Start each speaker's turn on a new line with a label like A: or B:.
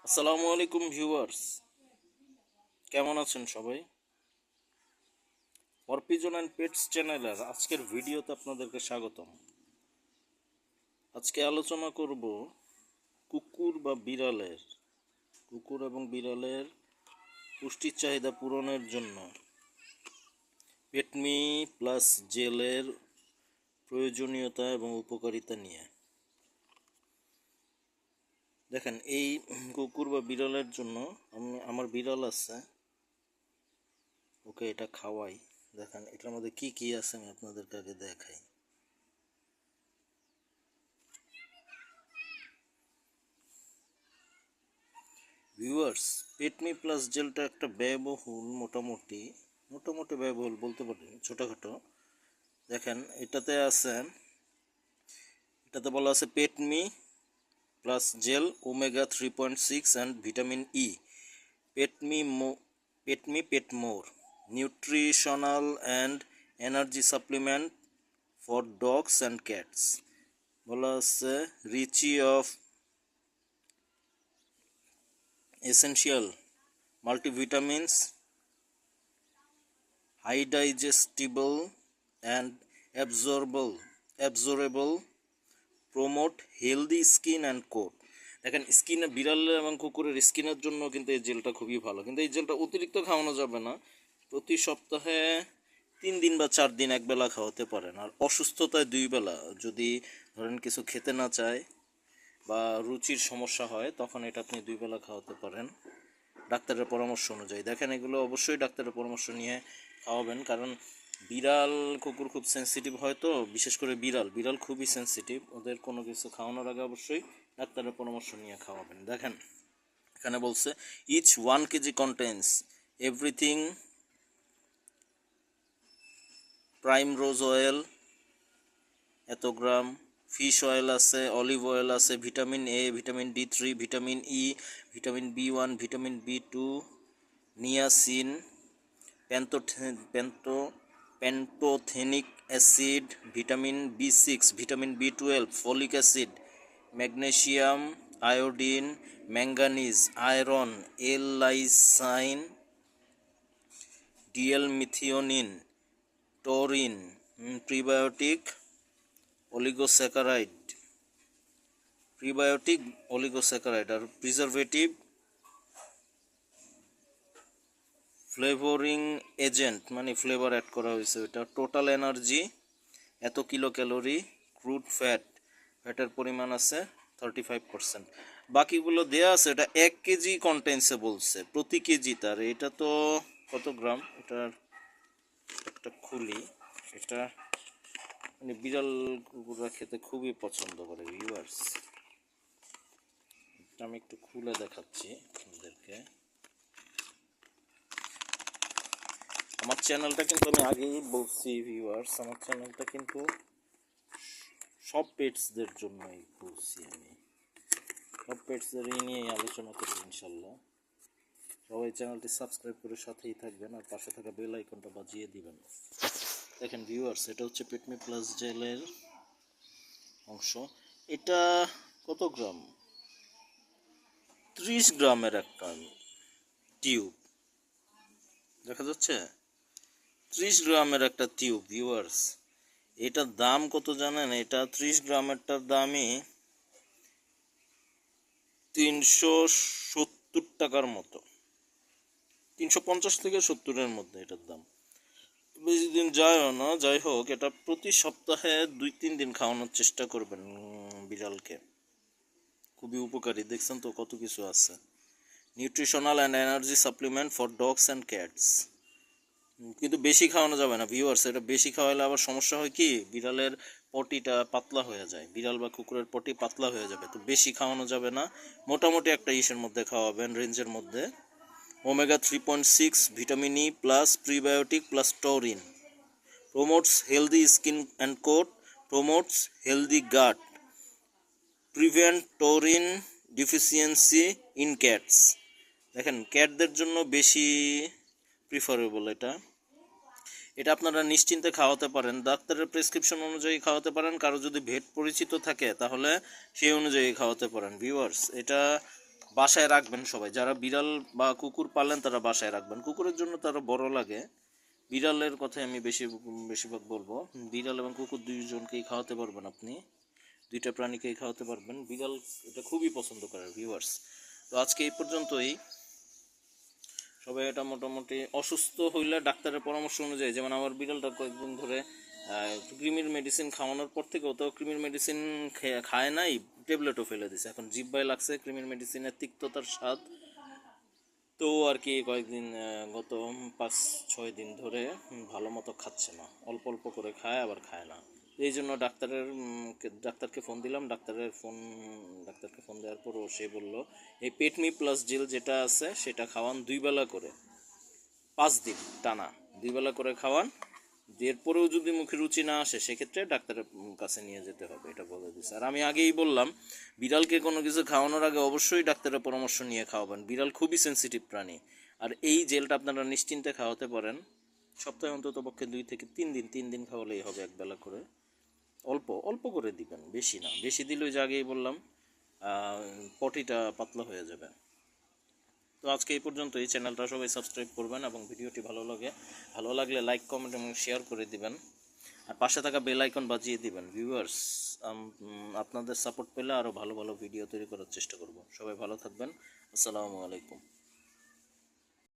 A: আসসালামু আলাইকুম ভিউয়ার্স, কেমন আছেন সবাই? অর্পিজন অ্যান্ড পেটস চ্যানেলের আজকের ভিডিওতে আপনাদেরকে স্বাগতম। আজকে আলোচনা করব কুকুর এবং বিড়ালের পুষ্টির চাহিদা পূরণের জন্য পেটমি প্লাস জেলের প্রয়োজনীয়তা এবং উপকারিতা নিয়ে। দেখেন, এই কুকুর বা বিড়ালের জন্য আমার বিড়াল আছে, ওকে এটা খাওয়াই। দেখেন এটার মধ্যে কি কি আছে আমি আপনাদেরকে আগে দেখাই। ভিউয়ার্স, পেটমি প্লাস জেলটা একটা ব্যয়বহুল, মোটামুটি ব্যয়বহুল বলতে পারি, ছোটোখাটো। দেখেন এটাতে বলা আছে Petme plus gel omega 3.6 and vitamin E. Petme pet more nutritional and energy supplement for dogs and cats. বলা আছে rich of essential multivitamins, high digestible and absorbable, promote healthy skin and coat. দেখেন, স্কিনে বিড়াল এবং কুকুরের স্কিনের জন্য কিন্তু এই জেলটা খুবই ভালো, কিন্তু এই জেলটা অতিরিক্ত খাওয়ানো যাবে না। প্রতি সপ্তাহে 3 দিন বা 4 দিন একবেলা খাওয়াতে পারেন। আর অসুস্থতায় 2 বেলা, যদি ধরেন কিছু খেতে না চায় বা রুচির সমস্যা হয়, তখন এটা আপনি 2 বেলা খাওয়াতে পারেন ডাক্তারের পরামর্শ অনুযায়ী। দেখেন, এগুলো অবশ্যই ডাক্তারের পরামর্শ নিয়ে খাওয়াবেন, কারণ বিড়াল কুকুর খুব সেন্সিটিভ হয়, তো বিশেষ করে বিড়াল খুবই সেন্সিটিভ। ওদের কোনো কিছু খাওয়ানোর আগে অবশ্যই ডাক্তারের পরামর্শ নিয়ে খাওয়াবেন। দেখেন, এখানে বলছে each 1 kg contains everything prime rose oil এত গ্রাম, ফিশ অয়েল আছে, অলিভ অয়েল আছে, vitamin A, vitamin D3, vitamin E, vitamin B1, vitamin B2, niacin, pantothenic acid, vitamin B6, vitamin B12, folic acid, magnesium, iodine, manganese, iron, L lysine, DL methionine, taurine, prebiotic oligosaccharide আর preservative, flavouring agent, মানে flavour add করা হয়েছে। ওটা total energy এত kilo calorie, crude ফ্যাটের পরিমাণ আছে 35%। বাকিগুলো দেয়া আছে, এটা 1 kg কন্টেন্সে বলছে, প্রতি কেজি তার। এটা তো কত গ্রাম, এটার একটা খুলি। এটা মানে বিড়াল কুকুররা খেতে খুবই পছন্দ করে ভিউয়ার্স। এটা আমি একটু খুলে দেখাচ্ছি আপনাদেরকে। আমার চ্যানেলটা কিন্তু, আমি আগেই বলছি ভিউয়ার্স, আমার চ্যানেলটা কিন্তু সব পেটসদের জন্যই বলছি। আমি সব পেটসদের নিয়েই আলোচনা করব ইনশাল্লাহ। সবাই চ্যানেলটি সাবস্ক্রাইব করে সাথেই থাকবেন আর পাশে থাকা বেল আইকনটা বাজিয়ে দিবেন। দেখেন ভিউয়ার্স, এটা হচ্ছে পেটমি প্লাস জেলের অংশ। এটা কত গ্রাম? 30 গ্রামের একটা টিউব, দেখা যাচ্ছে 30 গ্রামের একটা টিউব ভিউয়ার্স। এটার দাম কত জানেন? এটা 30 গ্রামেরটার দামই 370 টাকার মতো, 350 থেকে 70-এর মধ্যে এটার দাম। বেশি দিন যায়ও না। যাই হোক, এটা প্রতি সপ্তাহে 2-3 দিন খাওয়ানোর চেষ্টা করবেন বিড়ালকে, খুবই উপকারী। দেখছেন তো কত কিছু আছে। Nutritional and energy supplement for dogs and cats. কিন্তু বেশি খাওয়ানো যাবে না ভিউয়ার্স। এটা বেশি খাওয়ালে আবার সমস্যা হয় কি, বিড়ালের পটিটা পাতলা হয়ে যায়, বিড়াল বা কুকুরের পটি পাতলা হয়ে যাবে, তো বেশি খাওয়ানো যাবে না। মোটামুটি একটা ইসের মধ্যে খাওয়াবেন, রেঞ্জের মধ্যে। Omega 3.6, vitamin E plus prebiotic plus taurine, promotes healthy skin and coat, promotes healthy gut, prevent taurine deficiency in cats. দেখেন, ক্যাটদের জন্য বেশি প্রিফারেবল এটা। এটা আপনারা নিশ্চিন্তে খাওয়াতে পারেন, ডাক্তারের প্রেসক্রিপশন অনুযায়ী খাওয়াতে পারেন। কারো যদি ভেট পরিচিত থাকে তাহলে সেই অনুযায়ী খাওয়াতে পারেন ভিউয়ার্স। এটা বাসায় রাখবেন সবাই, যারা বিড়াল বা কুকুর পালেন তারা বাসায় রাখবেন। কুকুরের জন্য তারা বড় লাগে, বিড়ালের কথাই আমি বেশিরভাগ বলবো। বিড়াল এবং কুকুর দুইজনকেই খাওয়াতে পারবেন আপনি, দুইটা প্রাণীকেই খাওয়াতে পারবেন। বিড়াল এটা খুবই পছন্দ করে ভিউয়ার্স। তো আজকে এই পর্যন্তই। সবাই এটা মোটামুটি অসুস্থ হইলে ডাক্তারের পরামর্শ অনুযায়ী, যেমন আমার বিড়ালটা কয়েকদিন ধরে কৃমির মেডিসিন খাওয়ানোর পর থেকেও তো কৃমির মেডিসিন খায় নাই, ট্যাবলেটও ফেলে দিছে, এখন জিহ্বায় লাগছে কৃমির মেডিসিনের তিক্ততার স্বাদ। তো আর কি কয়েকদিন গত 5-6 দিন ধরে ভালো মতো খাচ্ছে না, অল্প অল্প করে খায় আবার খায় না। এই জন্য ডাক্তারকে ফোন দিলাম। ডাক্তারকে ফোন দেওয়ার পরও সে বলল এই পেটমি প্লাস জেল যেটা আছে সেটা খাওয়ান 2 বেলা করে, 5 দিন টানা 2 বেলা করে খাওয়ান। এরপরেও যদি মুখে রুচি না আসে সেক্ষেত্রে ডাক্তারের কাছে নিয়ে যেতে হবে, এটা বলে দিচ্ছে। আর আমি আগেই বললাম, বিড়ালকে কোনো কিছু খাওয়ানোর আগে অবশ্যই ডাক্তারের পরামর্শ নিয়ে খাওয়াবেন, বিড়াল খুবই সেনসিটিভ প্রাণী। আর এই জেলটা আপনারা নিশ্চিন্তে খাওয়াতে পারেন, সপ্তাহে অন্তত পক্ষে 2 থেকে 3 দিন, 3 দিন খাওয়ালেই হবে 1 বেলা করে। অল্প অল্প করে দিবেন, বেশি না, বেশি দিলে ওই যে আগেই বললাম পটিটা পাতলা হয়ে যাবে। তো আজকে এই পর্যন্ত। এই চ্যানেলটা সবাই সাবস্ক্রাইব করবেন এবং ভিডিওটি ভালো লাগলে লাইক কমেন্ট এবং শেয়ার করে দিবেন, আর পাশে থাকা বেল আইকন বাজিয়ে দিবেন ভিউয়ার্স। আপনাদের সাপোর্ট পেলে আরও ভালো ভালো ভিডিও তৈরি করার চেষ্টা করব। সবাই ভালো থাকবেন। আসসালামু আলাইকুম।